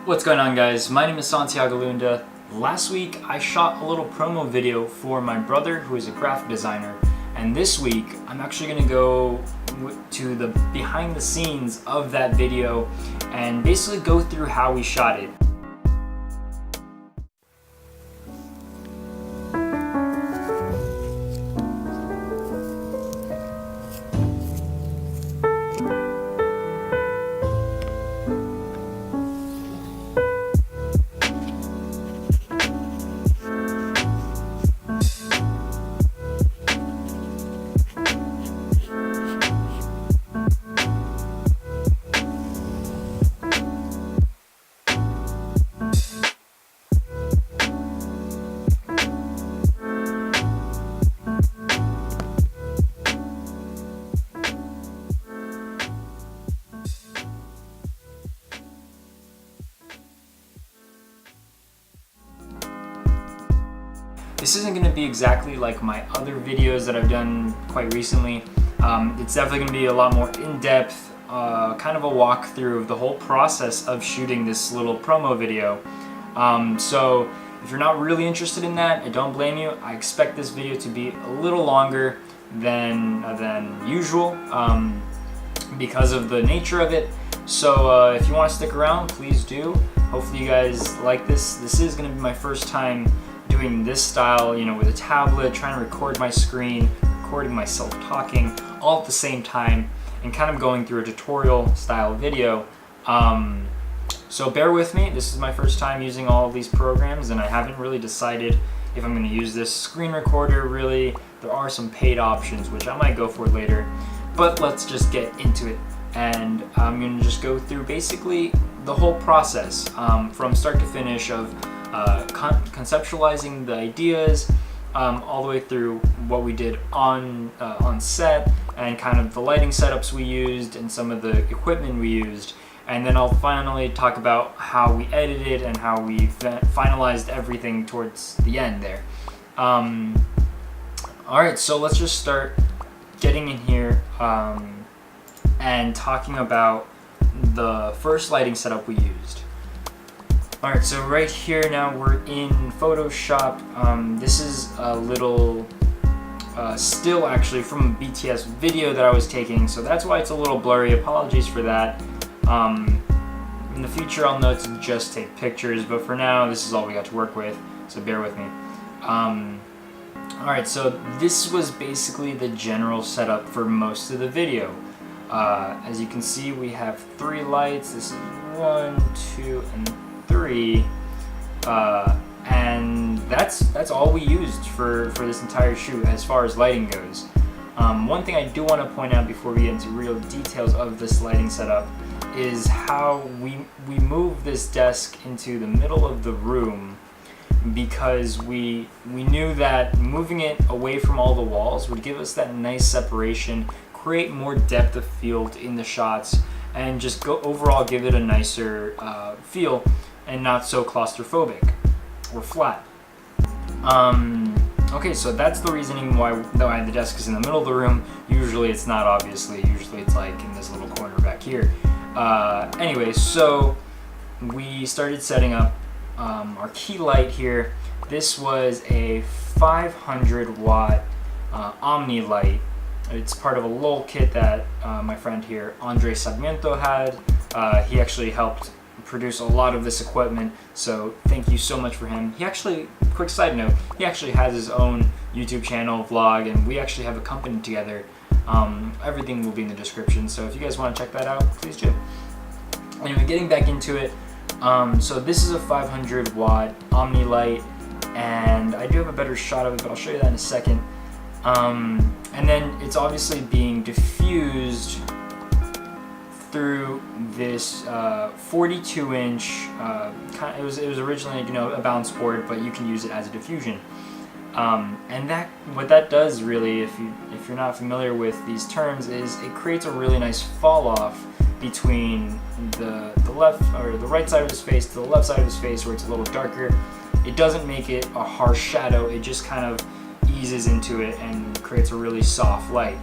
What's going on, guys? My name is Santiago Leunda. Last week I shot a little promo video for my brother who is a graphic designer, and this week I'm actually going to go to the behind the scenes of that video and basically go through how we shot it. This isn't going to be exactly like my other videos that I've done quite recently. It's definitely going to be a lot more in-depth, kind of a walkthrough of the whole process of shooting this little promo video. So if you're not really interested in that, I don't blame you. I expect this video to be a little longer than usual because of the nature of it. So if you want to stick around, please do. Hopefully you guys like this. This is going to be my first time doing this style, with a tablet, trying to record my screen, recording myself talking all at the same time, and kind of going through a tutorial style video. So bear with me. This is my first time using all of these programs, and I haven't really decided if I'm going to use this screen recorder. Really, there are some paid options which I might go for later, but let's just get into it. And I'm going to just go through basically the whole process from start to finish of conceptualizing the ideas, all the way through what we did on set, and kind of the lighting setups we used and some of the equipment we used. And then I'll finally talk about how we edited and how we finalized everything towards the end there. Alright, so let's just start getting in here and talking about the first lighting setup we used. Alright, so right here now we're in Photoshop. This is a little still actually from a BTS video that I was taking, so that's why it's a little blurry. Apologies for that. In the future I'll know to just take pictures, but for now this is all we got to work with, so bear with me. Alright, so this was basically the general setup for most of the video. As you can see, we have 3 lights. This is 1, 2, and 3, and that's all we used for this entire shoot as far as lighting goes. One thing I do want to point out before we get into real details of this lighting setup is how we moved this desk into the middle of the room, because we knew that moving it away from all the walls would give us that nice separation, create more depth of field in the shots, and just overall give it a nicer feel and not so claustrophobic or flat. Okay, so that's the reasoning why the desk is in the middle of the room. Usually it's not, obviously. Usually it's like in this little corner back here. Anyway, so we started setting up our key light here. This was a 500 watt Omni light. It's part of a LOL kit that my friend here, Andre Sarmiento, had. He actually helped produce a lot of this equipment, so thank you so much for him. He actually, quick side note, he actually has his own YouTube channel, vlog, and we actually have a company together. Everything will be in the description, so if you guys want to check that out, please do. Anyway, getting back into it, so this is a 500 watt Omni light, and I do have a better shot of it, but I'll show you that in a second. And then it's obviously being diffused through this 42-inch. It was originally a balance board, but you can use it as a diffusion. And what that does really, if you're not familiar with these terms, is it creates a really nice fall off between the left or the right side of his face to the left side of his face, where it's a little darker. It doesn't make it a harsh shadow. It just kind of eases into it and creates a really soft light.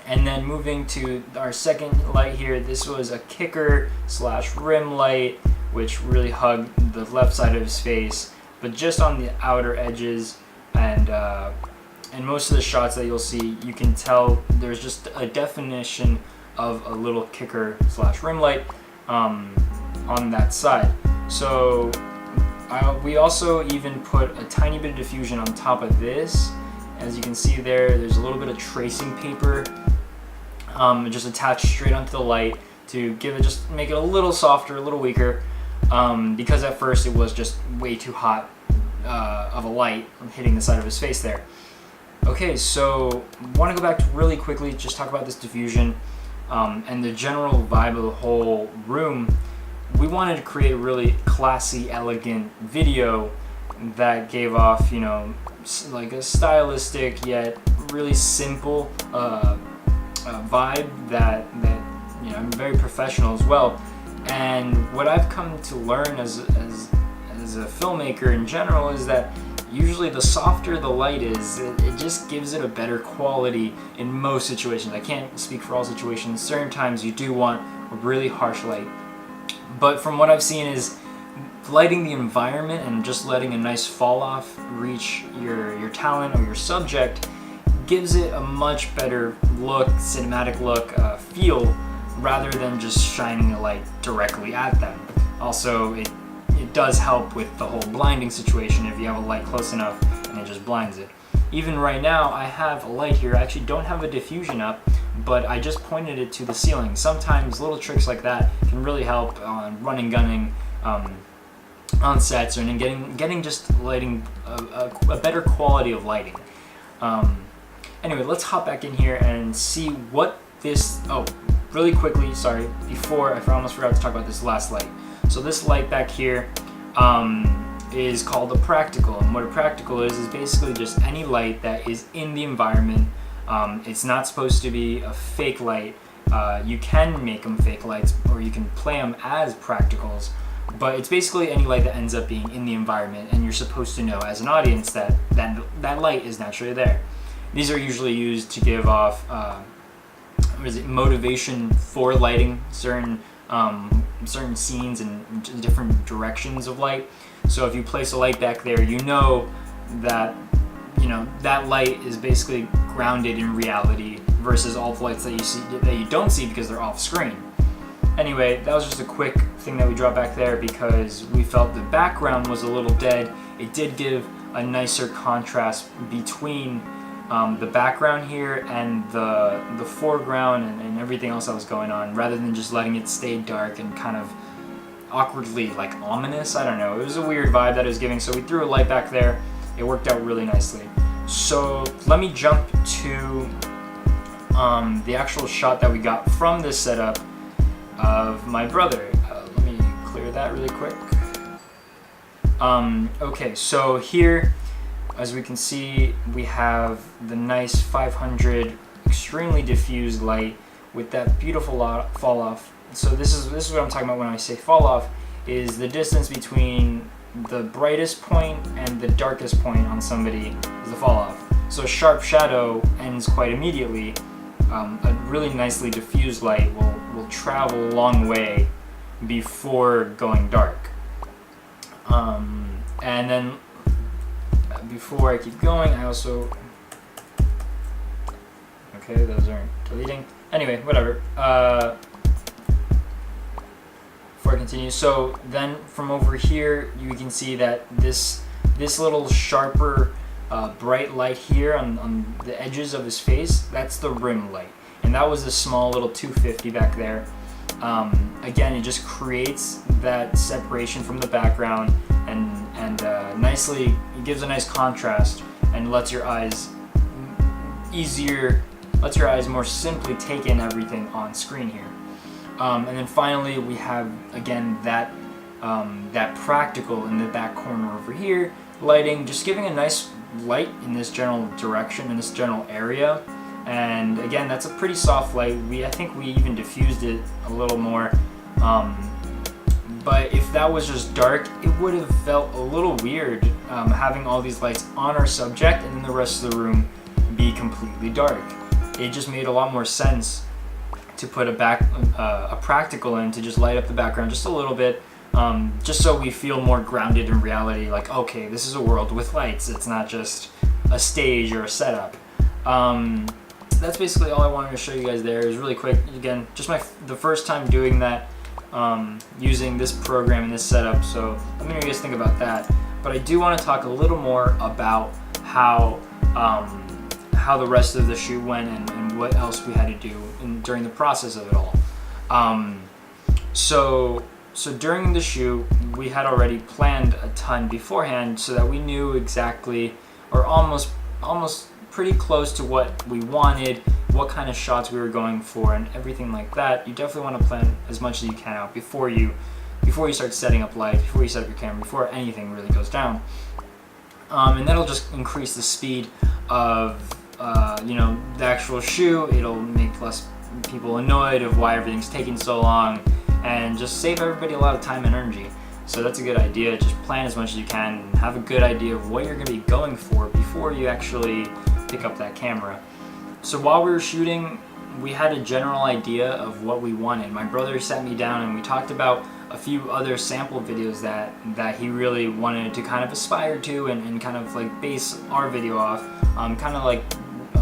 And then moving to our second light here, this was a kicker / rim light, which really hugged the left side of his face, but just on the outer edges. And most of the shots that you'll see, you can tell there's just a definition of a little kicker / rim light on that side. So we also even put a tiny bit of diffusion on top of this. As you can see there's a little bit of tracing paper just attached straight onto the light to just make it a little softer, a little weaker, because at first it was just way too hot of a light hitting the side of his face there. Okay, so I want to go back to really quickly, just talk about this diffusion and the general vibe of the whole room. We wanted to create a really classy, elegant video that gave off, like a stylistic yet really simple vibe that very professional as well. And what I've come to learn as a filmmaker in general is that usually the softer the light is, it just gives it a better quality in most situations. I can't speak for all situations. Certain times you do want a really harsh light. But from what I've seen is lighting the environment and just letting a nice fall off reach your talent or your subject gives it a much better look, cinematic look, feel, rather than just shining a light directly at them. Also, it does help with the whole blinding situation if you have a light close enough and it just blinds it. Even right now, I have a light here. I actually don't have a diffusion up, but I just pointed it to the ceiling. Sometimes little tricks like that can really help on running, gunning, on sets, and getting just lighting a better quality of lighting. Anyway, let's hop back in here and see what this. Oh, really quickly, sorry, before I almost forgot to talk about this last light. So this light back here is called a practical, and what a practical is basically just any light that is in the environment. It's not supposed to be a fake light. You can make them fake lights, or you can play them as practicals, but it's basically any light that ends up being in the environment, and you're supposed to know as an audience that light is naturally there. These are usually used to give off motivation for lighting certain scenes and different directions of light. So if you place a light back there, you know that light is basically grounded in reality versus all the lights that you see that you don't see because they're off screen. Anyway, that was just a quick thing that we dropped back there because we felt the background was a little dead. It did give a nicer contrast between the background here and the foreground and everything else that was going on, rather than just letting it stay dark and kind of awkwardly like ominous. I don't know, it was a weird vibe that it was giving, so we threw a light back there. It worked out really nicely. So let me jump to the actual shot that we got from this setup of my brother. Let me clear that really quick. Okay, so here, as we can see, we have the nice 500 extremely diffused light with that beautiful fall off. So this is what I'm talking about when I say fall off, is the distance between the brightest point and the darkest point on somebody is the fall off. So a sharp shadow ends quite immediately. A really nicely diffused light will travel a long way before going dark. And then before I keep going, I also, okay, those aren't deleting. Anyway, whatever. Before I continue, so then from over here, you can see that this little sharper, bright light here on the edges of his face, that's the rim light, and that was a small little 250 back there. Again, it just creates that separation from the background, and nicely, it gives a nice contrast and lets your eyes more simply take in everything on screen here. And then finally, we have again that practical in the back corner over here, lighting, just giving a nice light in this general direction, in this general area. And again, that's a pretty soft light. I think we even diffused it a little more. But if that was just dark, it would have felt a little weird having all these lights on our subject and then the rest of the room be completely dark. it just made a lot more sense to put a practical in, to just light up the background just a little bit, just so we feel more grounded in reality, like, okay, this is a world with lights, it's not just a stage or a setup. That's basically all I wanted to show you guys there. It was really quick. Again, just the first time doing that, using this program and this setup, so let me know what you guys think about that. But I do want to talk a little more about how the rest of the shoot went and what else we had to do during the process of it all. So during the shoot, we had already planned a ton beforehand so that we knew exactly, or almost pretty close to what we wanted, what kind of shots we were going for, and everything like that. You definitely want to plan as much as you can out before you start setting up lights, before you set up your camera, before anything really goes down. And that'll just increase the speed of the actual shoot. It'll make less people annoyed of why everything's taking so long, and just save everybody a lot of time and energy. So that's a good idea. Just plan as much as you can and have a good idea of what you're going to be going for before you actually pick up that camera. So while we were shooting, we had a general idea of what we wanted. My brother sat me down and we talked about a few other sample videos that he really wanted to kind of aspire to and kind of like base our video off, kind of like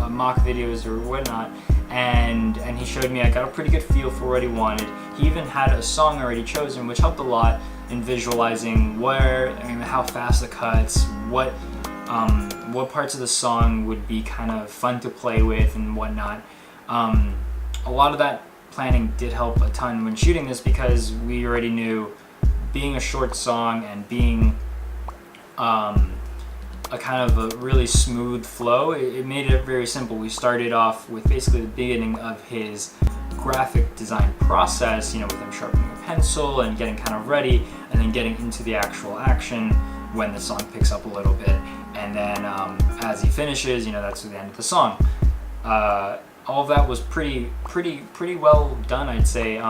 mock videos or whatnot. And he showed me. I got a pretty good feel for what he wanted. He even had a song already chosen, which helped a lot in visualizing how fast the cuts, what parts of the song would be kind of fun to play with and whatnot. A lot of that planning did help a ton when shooting this, because we already knew, being a short song and being a kind of a really smooth flow, it made it very simple. We started off with basically the beginning of his graphic design process, with him sharpening a pencil and getting kind of ready, and then getting into the actual action when the song picks up a little bit. And then as he finishes, that's the end of the song. All of that was pretty well done, I'd say.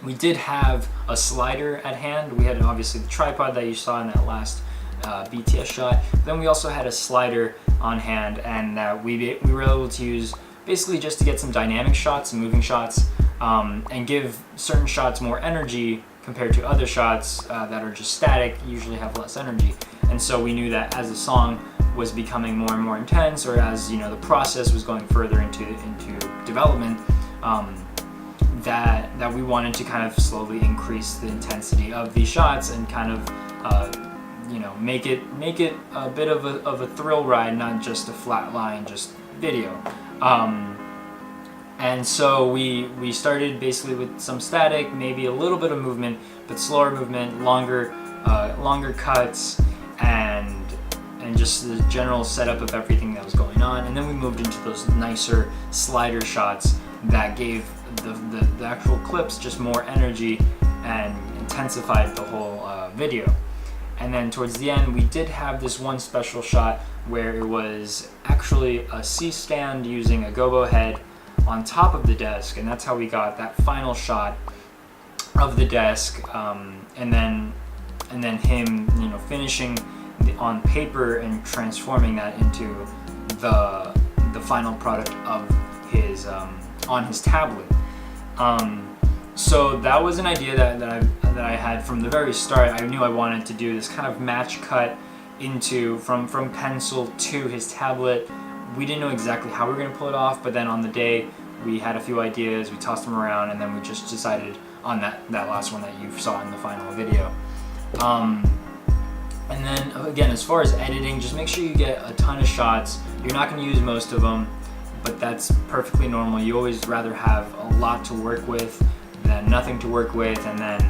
We did have a slider at hand. We had obviously the tripod that you saw in that last BTS shot. Then we also had a slider on hand, and that we were able to use basically just to get some dynamic shots and moving shots, and give certain shots more energy compared to other shots that are just static, usually have less energy. And so we knew that as the song was becoming more and more intense, or as the process was going further into development, that we wanted to kind of slowly increase the intensity of these shots and kind of make it a bit of a thrill ride, not just a flat line, just video. And so we started basically with some static, maybe a little bit of movement, but slower movement, longer cuts, and just the general setup of everything that was going on. And then we moved into those nicer slider shots that gave the actual clips just more energy and intensified the whole video. And then towards the end, we did have this one special shot where it was actually a C-stand using a gobo head on top of the desk, and that's how we got that final shot of the desk, and then him finishing on paper and transforming that into the final product of his on his tablet. So that was an idea that I had from the very start. I knew I wanted to do this kind of match cut from pencil to his tablet. We didn't know exactly how we were going to pull it off, but then on the day we had a few ideas, we tossed them around, and then we just decided on that last one that you saw in the final video. And then again, as far as editing, just make sure you get a ton of shots. You're not going to use most of them, but that's perfectly normal. You always rather have a lot to work with than nothing to work with, and then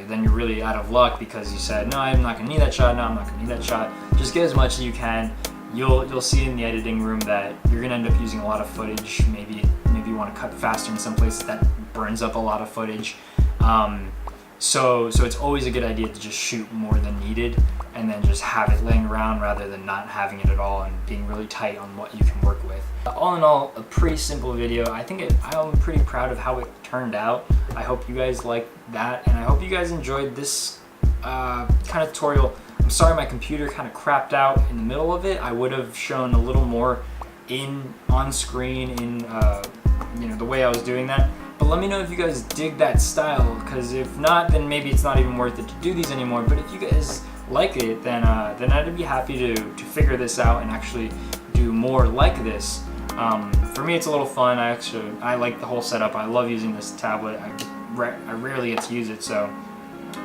then you're really out of luck because you said, no, I'm not going to need that shot, no, I'm not going to need that shot. Just get as much as you can. You'll see in the editing room that you're going to end up using a lot of footage. Maybe you want to cut faster in some places, that burns up a lot of footage. So it's always a good idea to just shoot more than needed, and then just have it laying around rather than not having it at all and being really tight on what you can work with. All in all, a pretty simple video. I'm pretty proud of how it turned out. I hope you guys liked that, and I hope you guys enjoyed this kind of tutorial. I'm sorry my computer kind of crapped out in the middle of it. I would have shown a little more on screen in you know, the way I was doing that. But let me know if you guys dig that style, because if not, then maybe it's not even worth it to do these anymore. But if you guys like it, then I'd be happy to figure this out and actually do more like this. For me, it's a little fun. I like the whole setup. I love using this tablet. I rarely get to use it, so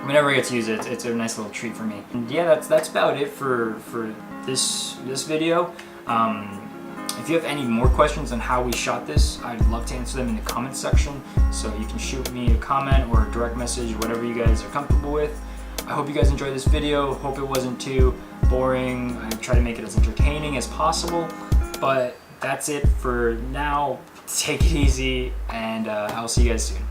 whenever I get to use it, it's a nice little treat for me. And yeah, that's about it for this video. If you have any more questions on how we shot this, I'd love to answer them in the comments section. So you can shoot me a comment or a direct message, whatever you guys are comfortable with. I hope you guys enjoyed this video. Hope it wasn't too boring. I try to make it as entertaining as possible. But that's it for now. Take it easy, and I'll see you guys soon.